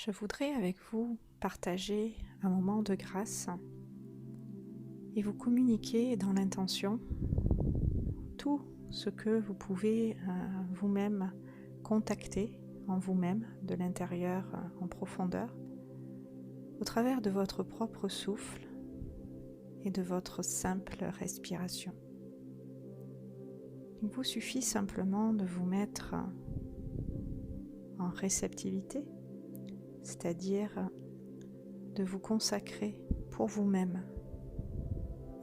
Je voudrais avec vous partager un moment de grâce et vous communiquer dans l'intention tout ce que vous pouvez vous-même contacter en vous-même de l'intérieur en profondeur au travers de votre propre souffle et de votre simple respiration. Il vous suffit simplement de vous mettre en réceptivité, c'est-à-dire de vous consacrer pour vous-même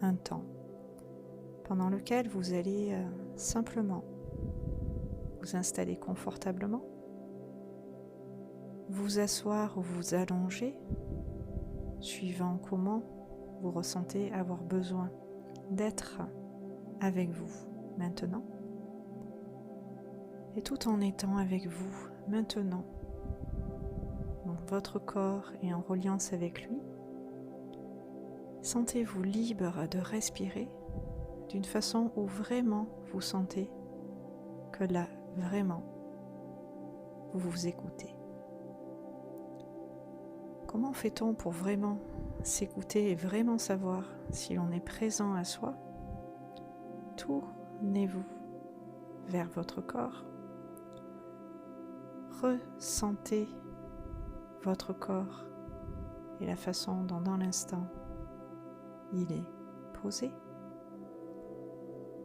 un temps pendant lequel vous allez simplement vous installer confortablement, vous asseoir ou vous allonger, suivant comment vous ressentez avoir besoin d'être avec vous maintenant. Et tout en étant avec vous maintenant, dans votre corps et en reliance avec lui, sentez-vous libre de respirer d'une façon où vraiment vous sentez que là, vraiment, vous vous écoutez. Comment fait-on pour vraiment s'écouter et vraiment savoir si l'on est présent à soi? Tournez-vous vers votre corps. Ressentez votre corps et la façon dont dans l'instant il est posé,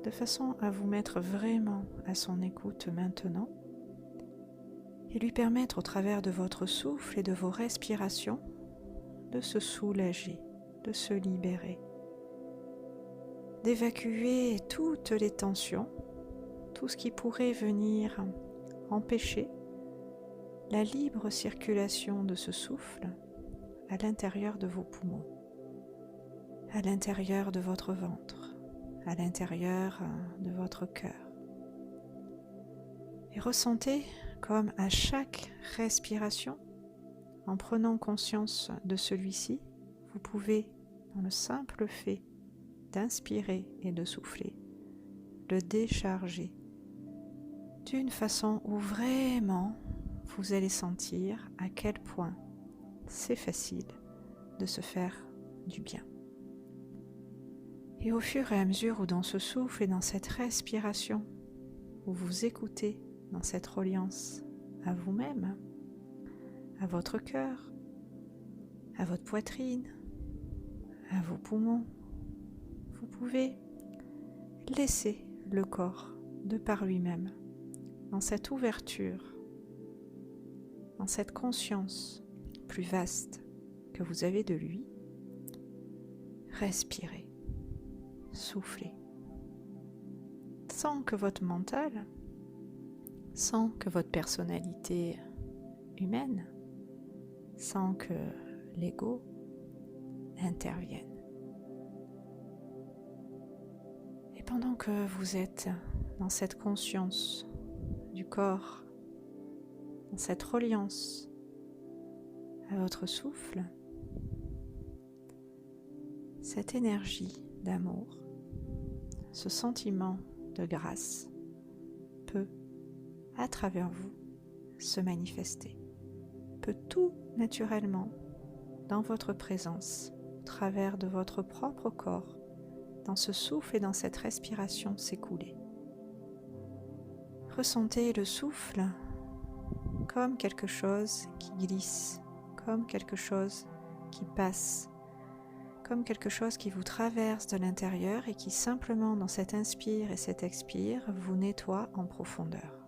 de façon à vous mettre vraiment à son écoute maintenant et lui permettre au travers de votre souffle et de vos respirations de se soulager, de se libérer, d'évacuer toutes les tensions, tout ce qui pourrait venir empêcher la libre circulation de ce souffle à l'intérieur de vos poumons, à l'intérieur de votre ventre, à l'intérieur de votre cœur. Et ressentez comme à chaque respiration, en prenant conscience de celui-ci, vous pouvez, dans le simple fait d'inspirer et de souffler, le décharger d'une façon où vraiment vous allez sentir à quel point c'est facile de se faire du bien. Et au fur et à mesure où dans ce souffle et dans cette respiration, où vous écoutez dans cette reliance à vous-même, à votre cœur, à votre poitrine, à vos poumons, vous pouvez laisser le corps de par lui-même, dans cette ouverture, dans cette conscience plus vaste que vous avez de lui, respirer, souffler, sans que votre mental, sans que votre personnalité humaine, sans que l'ego intervienne. Et pendant que vous êtes dans cette conscience du corps, dans cette reliance à votre souffle, cette énergie d'amour, ce sentiment de grâce peut, à travers vous, se manifester, peut tout naturellement, dans votre présence, au travers de votre propre corps, dans ce souffle et dans cette respiration s'écouler. Ressentez le souffle comme quelque chose qui glisse, comme quelque chose qui passe, comme quelque chose qui vous traverse de l'intérieur et qui simplement dans cet inspire et cet expire vous nettoie en profondeur.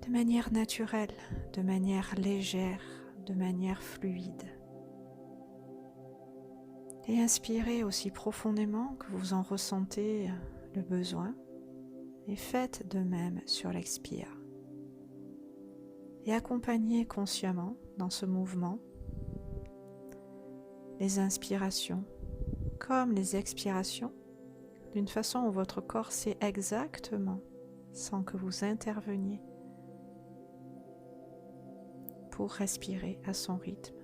De manière naturelle, de manière légère, de manière fluide. Et inspirez aussi profondément que vous en ressentez le besoin et faites de même sur l'expire. Et accompagnez consciemment dans ce mouvement les inspirations comme les expirations d'une façon où votre corps sait exactement, sans que vous interveniez, pour respirer à son rythme.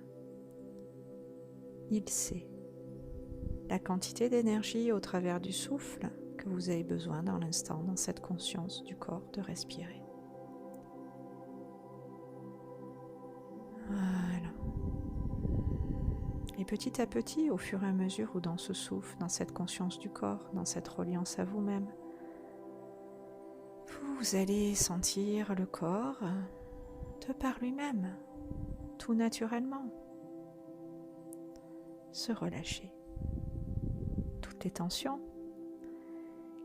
Il sait la quantité d'énergie au travers du souffle que vous avez besoin dans l'instant, dans cette conscience du corps de respirer. petit à petit, au fur et à mesure où dans ce souffle, dans cette conscience du corps, dans cette reliance à vous-même, vous allez sentir le corps de par lui-même, tout naturellement, se relâcher. Toutes les tensions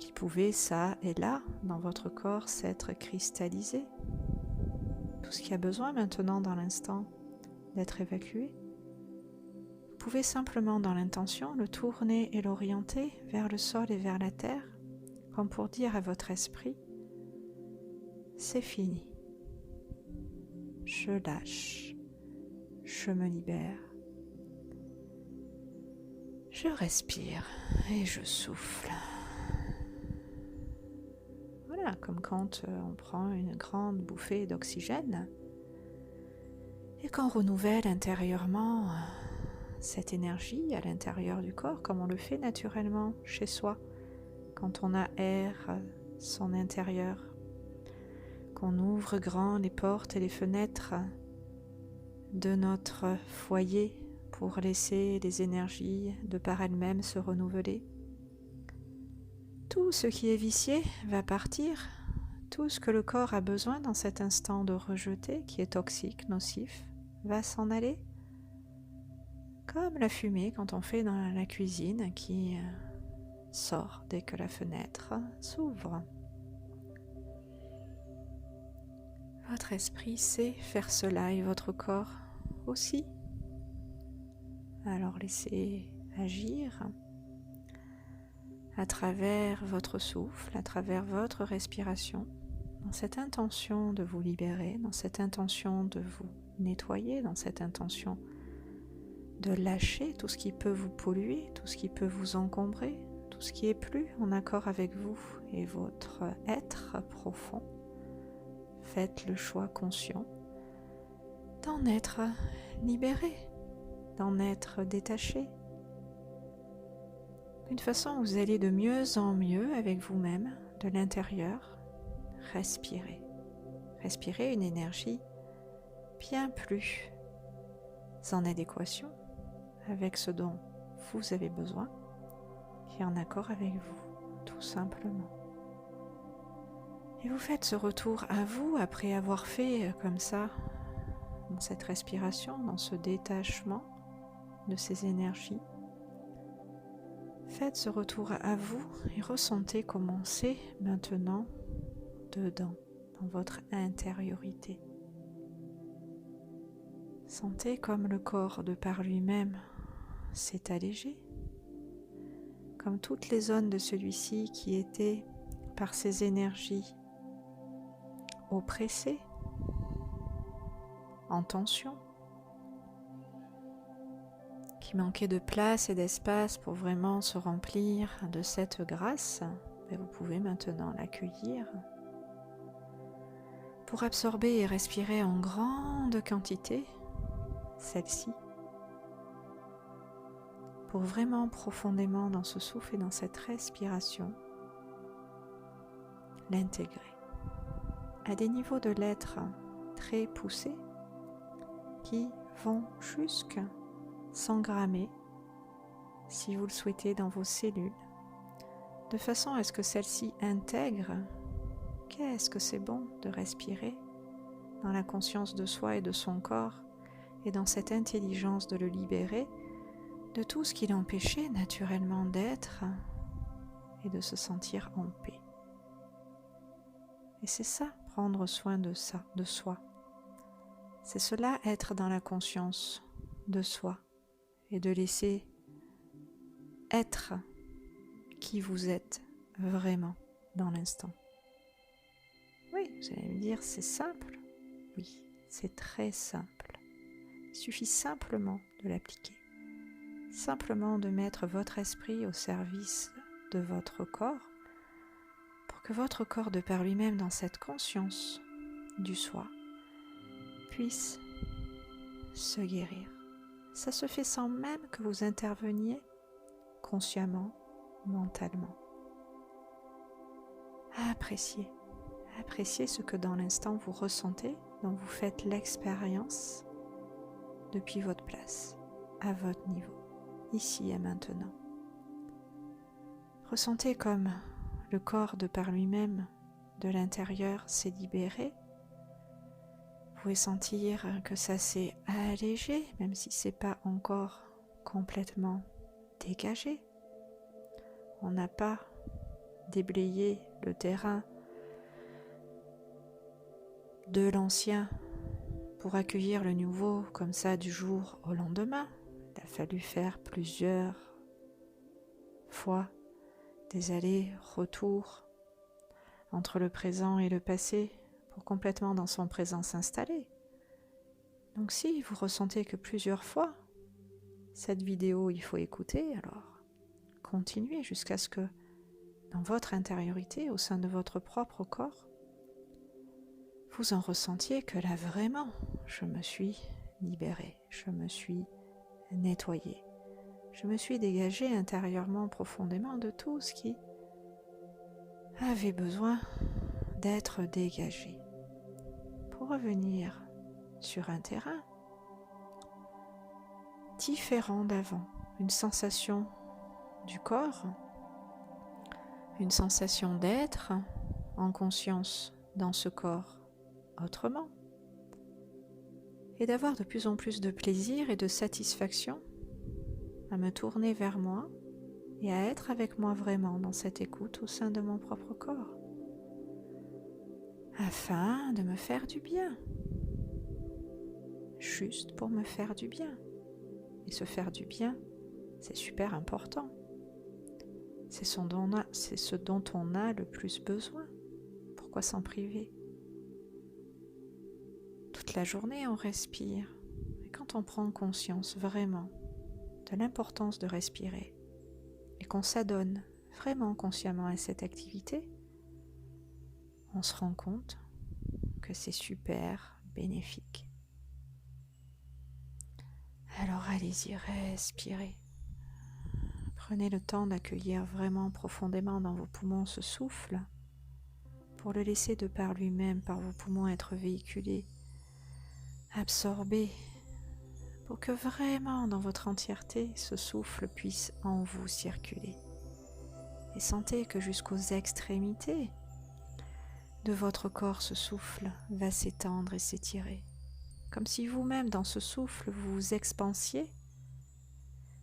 qui pouvaient, ça et là, dans votre corps, s'être cristallisées. Tout ce qui a besoin maintenant, dans l'instant, d'être évacué. Vous pouvez simplement, dans l'intention, le tourner et l'orienter vers le sol et vers la terre, comme pour dire à votre esprit, c'est fini. Je lâche, je me libère. Je respire et je souffle. Voilà, comme quand on prend une grande bouffée d'oxygène et qu'on renouvelle intérieurement cette énergie à l'intérieur du corps, comme on le fait naturellement chez soi, quand on aère son intérieur, qu'on ouvre grand les portes et les fenêtres de notre foyer pour laisser les énergies de par elles-mêmes se renouveler. Tout ce qui est vicié va partir, tout ce que le corps a besoin dans cet instant de rejeter, qui est toxique, nocif, va s'en aller, comme la fumée quand on fait dans la cuisine qui sort dès que la fenêtre s'ouvre. Votre esprit sait faire cela et votre corps aussi. Alors laissez agir à travers votre souffle, à travers votre respiration, dans cette intention de vous libérer, dans cette intention de vous nettoyer, dans cette intention de lâcher tout ce qui peut vous polluer, tout ce qui peut vous encombrer, tout ce qui est plus en accord avec vous et votre être profond. Faites le choix conscient d'en être libéré, d'en être détaché. D'une façon où vous allez de mieux en mieux avec vous-même, de l'intérieur, respirer. Respirer une énergie bien plus en adéquation avec ce dont vous avez besoin et en accord avec vous, tout simplement. Et vous faites ce retour à vous après avoir fait comme ça, dans cette respiration, dans ce détachement de ces énergies. Faites ce retour à vous et ressentez comment c'est maintenant dedans, dans votre intériorité. Sentez comme le corps de par lui-même s'est allégé, comme toutes les zones de celui-ci qui étaient par ces énergies oppressées, en tension, qui manquaient de place et d'espace pour vraiment se remplir de cette grâce, et vous pouvez maintenant l'accueillir pour absorber et respirer en grande quantité celle-ci, pour vraiment profondément dans ce souffle et dans cette respiration l'intégrer à des niveaux de l'être très poussés qui vont jusque s'engrammer, si vous le souhaitez, dans vos cellules, de façon à ce que celles-ci intègrent qu'est-ce que c'est bon de respirer dans la conscience de soi et de son corps, et dans cette intelligence de le libérer de tout ce qui l'empêchait naturellement d'être et de se sentir en paix. Et c'est ça, prendre soin de ça, de soi. C'est cela, être dans la conscience de soi et de laisser être qui vous êtes vraiment dans l'instant. Oui, vous allez me dire, c'est simple. Oui, c'est très simple. Il suffit simplement de l'appliquer. Simplement de mettre votre esprit au service de votre corps pour que votre corps, de par lui-même, dans cette conscience du soi, puisse se guérir. Ça se fait sans même que vous interveniez consciemment, mentalement. Appréciez ce que dans l'instant vous ressentez, dont vous faites l'expérience depuis votre place, à votre niveau. ici et maintenant. Ressentez comme le corps de par lui-même, de l'intérieur, s'est libéré. Vous pouvez sentir que ça s'est allégé, même si ce n'est pas encore complètement dégagé. On n'a pas déblayé le terrain de l'ancien pour accueillir le nouveau comme ça du jour au lendemain. Il a fallu faire plusieurs fois des allers-retours entre le présent et le passé pour complètement dans son présent s'installer. Donc si vous ressentez que plusieurs fois cette vidéo il faut écouter, alors continuez jusqu'à ce que dans votre intériorité, au sein de votre propre corps, vous en ressentiez que là vraiment, je me suis libérée, je me suis nettoyée, je me suis dégagée intérieurement profondément de tout ce qui avait besoin d'être dégagé. Pour revenir sur un terrain différent d'avant, une sensation du corps, une sensation d'être en conscience dans ce corps autrement, et d'avoir de plus en plus de plaisir et de satisfaction à me tourner vers moi et à être avec moi vraiment dans cette écoute au sein de mon propre corps, afin de me faire du bien, juste pour me faire du bien. Et se faire du bien, c'est super important. C'est ce dont on a le plus besoin. Pourquoi s'en priver ? Toute la journée, on respire. Et quand on prend conscience vraiment de l'importance de respirer et qu'on s'adonne vraiment consciemment à cette activité, on se rend compte que c'est super bénéfique. Alors allez-y, respirez. Prenez le temps d'accueillir vraiment profondément dans vos poumons ce souffle pour le laisser de par lui-même, par vos poumons, être véhiculé, absorbé, pour que vraiment dans votre entièreté, ce souffle puisse en vous circuler. Et sentez que jusqu'aux extrémités de votre corps, ce souffle va s'étendre et s'étirer. Comme si vous-même, dans ce souffle, vous vous expansiez,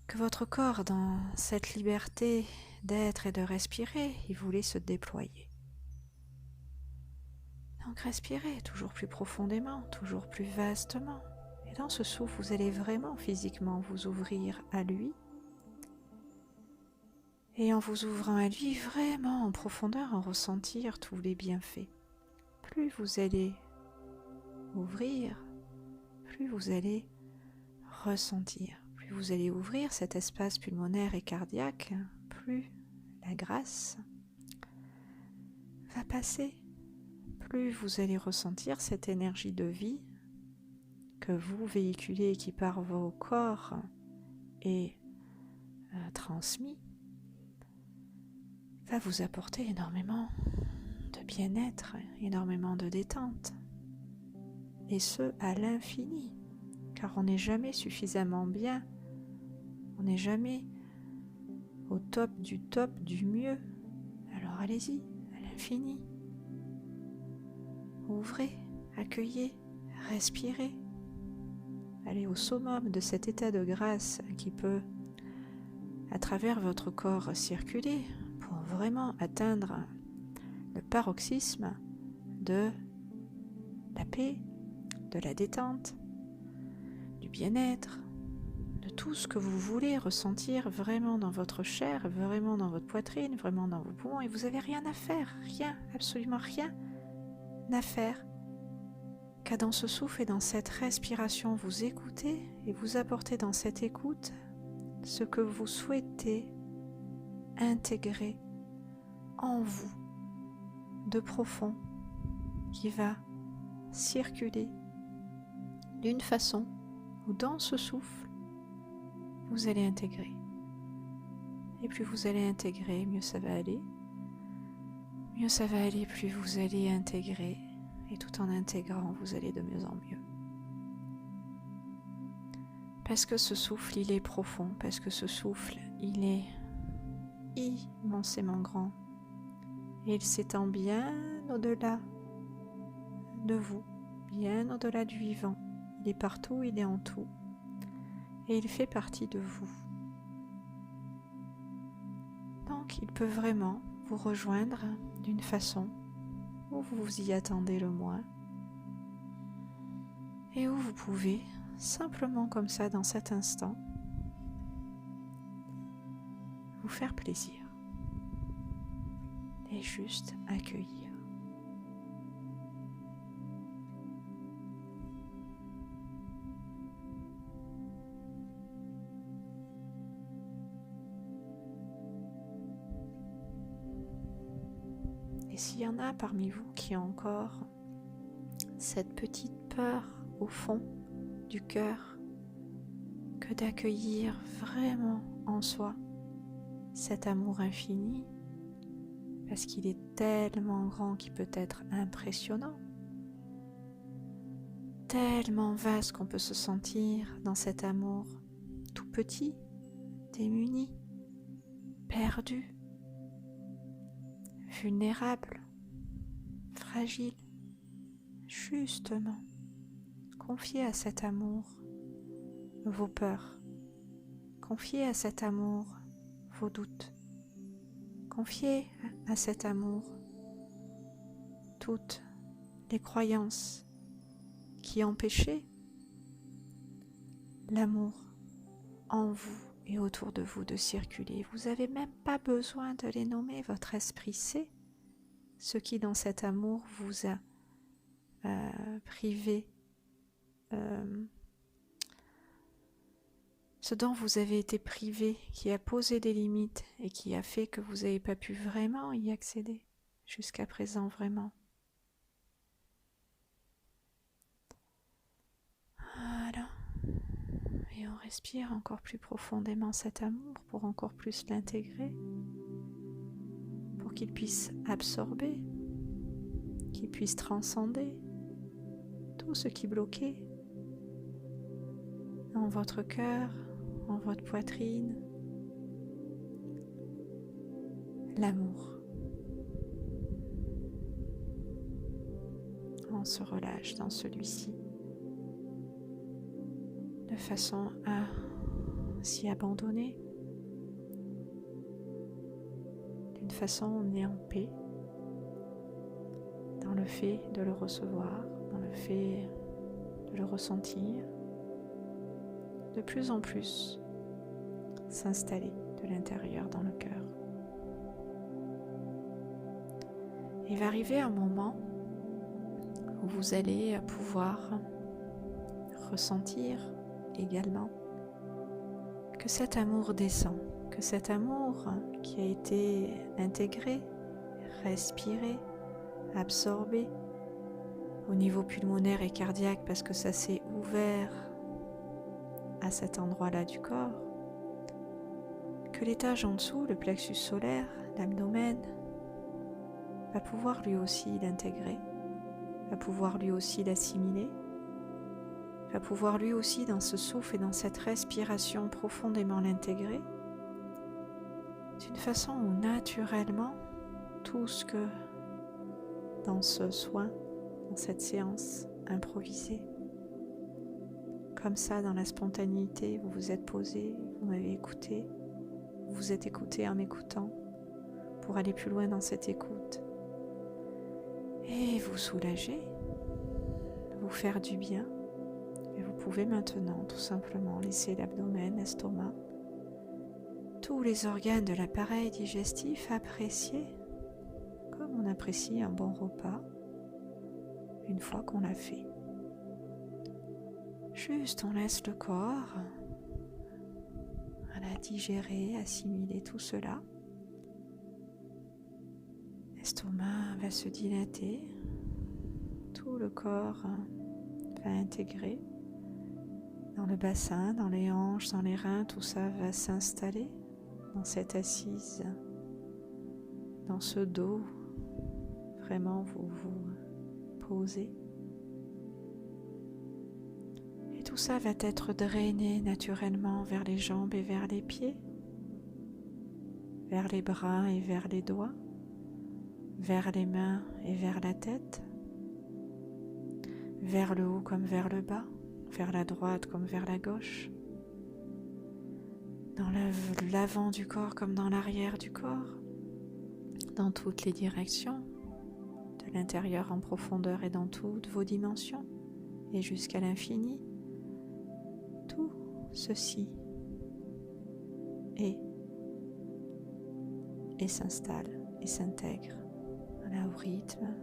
que votre corps, dans cette liberté d'être et de respirer, il voulait se déployer. Donc respirez toujours plus profondément, toujours plus vastement. Et dans ce souffle, vous allez vraiment physiquement vous ouvrir à lui. Et en vous ouvrant à lui, vraiment en profondeur, en ressentir tous les bienfaits. Plus vous allez ouvrir, plus vous allez ressentir. Plus vous allez ouvrir cet espace pulmonaire et cardiaque, plus la grâce va passer. Plus vous allez ressentir cette énergie de vie que vous véhiculez, qui par vos corps est transmis, va vous apporter énormément de bien-être, énormément de détente. Et ce, à l'infini, car on n'est jamais suffisamment bien, on n'est jamais au top du mieux. Alors allez-y, à l'infini. Ouvrez, accueillez, respirez. Allez au summum de cet état de grâce qui peut, à travers votre corps, circuler pour vraiment atteindre le paroxysme de la paix, de la détente, du bien-être, de tout ce que vous voulez ressentir vraiment dans votre chair, vraiment dans votre poitrine, vraiment dans vos poumons, et vous n'avez rien à faire, rien, absolument rien à faire qu'à dans ce souffle et dans cette respiration vous écoutez et vous apportez dans cette écoute ce que vous souhaitez intégrer en vous de profond, qui va circuler d'une façon où dans ce souffle vous allez intégrer. Et plus vous allez intégrer, mieux ça va aller. Mieux ça va aller, plus vous allez intégrer. Et tout en intégrant, vous allez de mieux en mieux. Parce que ce souffle, il est profond, parce que ce souffle, il est immensément grand. Et il s'étend bien au-delà de vous, bien au-delà du vivant. Il est partout, il est en tout. Et il fait partie de vous. Donc, il peut vraiment vous rejoindre d'une façon où vous vous y attendez le moins. Et où vous pouvez, simplement comme ça, dans cet instant, vous faire plaisir. Et juste accueillir. Et s'il y en a parmi vous qui ont encore cette petite peur au fond du cœur que d'accueillir vraiment en soi cet amour infini, parce qu'il est tellement grand qu'il peut être impressionnant, tellement vaste qu'on peut se sentir dans cet amour tout petit, démuni, perdu, vulnérable, fragile. Justement, confiez à cet amour vos peurs, confiez à cet amour vos doutes, confiez à cet amour toutes les croyances qui empêchaient l'amour en vous et autour de vous de circuler. Vous n'avez même pas besoin de les nommer, votre esprit sait ce qui dans cet amour vous a privé, ce dont vous avez été privé, qui a posé des limites et qui a fait que vous n'avez pas pu vraiment y accéder jusqu'à présent vraiment. Voilà. Et on respire encore plus profondément cet amour pour encore plus l'intégrer, pour qu'il puisse absorber, qu'il puisse transcender tout ce qui bloquait en votre cœur, en votre poitrine. L'amour. On se relâche dans celui-ci de façon à s'y abandonner, d'une façon où on est en paix dans le fait de le recevoir, dans le fait de le ressentir, de plus en plus s'installer de l'intérieur dans le cœur. Il va arriver un moment où vous allez pouvoir ressentir également que cet amour descend, que cet amour qui a été intégré, respiré, absorbé au niveau pulmonaire et cardiaque parce que ça s'est ouvert à cet endroit-là du corps, que l'étage en dessous, le plexus solaire, l'abdomen, va pouvoir lui aussi l'intégrer, va pouvoir lui aussi l'assimiler, va pouvoir lui aussi dans ce souffle et dans cette respiration profondément l'intégrer, d'une façon où naturellement tout ce que dans ce soin, dans cette séance improvisée, comme ça dans la spontanéité, vous vous êtes posé, vous m'avez écouté, vous vous êtes écouté en m'écoutant pour aller plus loin dans cette écoute et vous soulager, vous faire du bien. Et vous pouvez maintenant tout simplement laisser l'abdomen, l'estomac, tous les organes de l'appareil digestif apprécier comme on apprécie un bon repas une fois qu'on l'a fait. Juste on laisse le corps digérer, assimiler tout cela. L'estomac va se dilater, tout le corps va intégrer dans le bassin, dans les hanches, dans les reins, tout ça va s'installer dans cette assise, dans ce dos. Vraiment, vous vous posez. Et tout ça va être drainé naturellement vers les jambes et vers les pieds, vers les bras et vers les doigts, vers les mains et vers la tête, vers le haut comme vers le bas, vers la droite comme vers la gauche, dans l'avant du corps comme dans l'arrière du corps, dans toutes les directions, de l'intérieur en profondeur et dans toutes vos dimensions, et jusqu'à l'infini. Tout ceci est et s'installe et s'intègre au rythme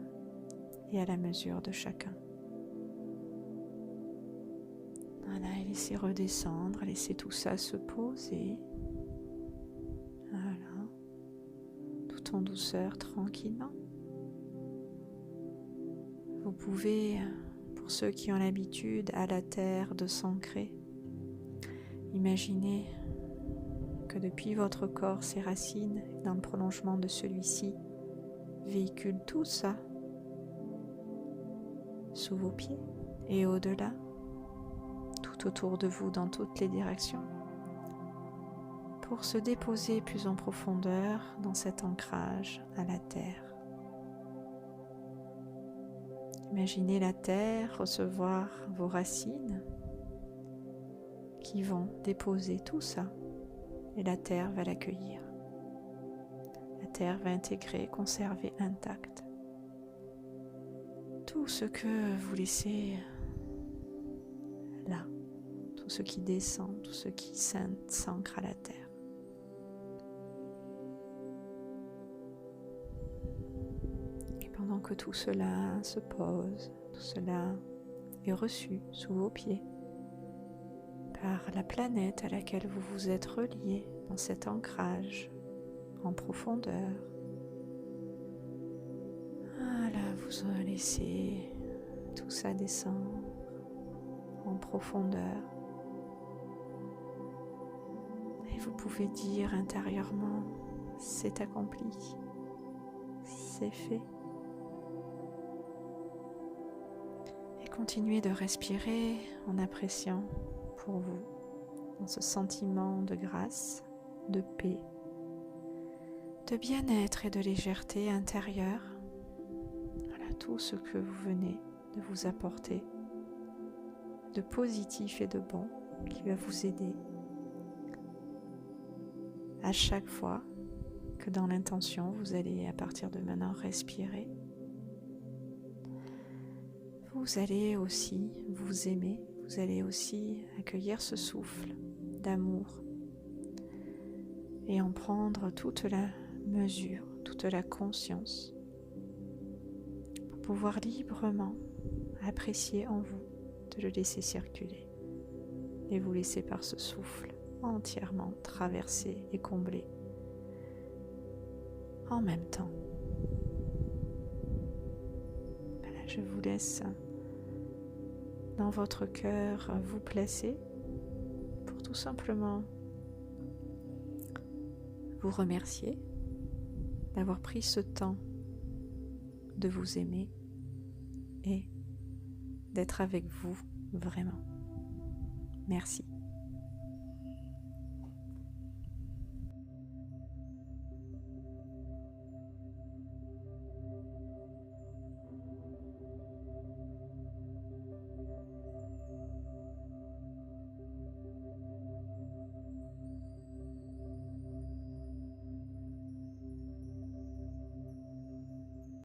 et à la mesure de chacun. Voilà, et laissez redescendre, laissez tout ça se poser. Voilà, tout en douceur, tranquillement. Vous pouvez, pour ceux qui ont l'habitude à la terre de s'ancrer, imaginez que depuis votre corps, ses racines, dans le prolongement de celui-ci, véhiculent tout ça sous vos pieds et au-delà, tout autour de vous dans toutes les directions, pour se déposer plus en profondeur dans cet ancrage à la terre. Imaginez la terre recevoir vos racines qui vont déposer tout ça et la terre va l'accueillir. La terre va intégrer, conserver intact tout ce que vous laissez là, tout ce qui descend, tout ce qui s'ancre à la terre. Et pendant que tout cela se pose, tout cela est reçu sous vos pieds par la planète à laquelle vous vous êtes relié dans cet ancrage en profondeur. Voilà, vous laissez tout ça descendre en profondeur. Et vous pouvez dire intérieurement, c'est accompli, c'est fait. Et continuez de respirer en appréciant pour vous, dans ce sentiment de grâce, de paix, de bien-être et de légèreté intérieure. Voilà tout ce que vous venez de vous apporter, de positif et de bon, qui va vous aider à chaque fois que dans l'intention, vous allez à partir de maintenant respirer. Vous allez aussi vous aimer. Vous allez aussi accueillir ce souffle d'amour et en prendre toute la mesure, toute la conscience pour pouvoir librement apprécier en vous de le laisser circuler et vous laisser par ce souffle entièrement traverser et combler en même temps. Voilà, je vous laisse dans votre cœur vous placer pour tout simplement vous remercier d'avoir pris ce temps de vous aimer et d'être avec vous vraiment. Merci.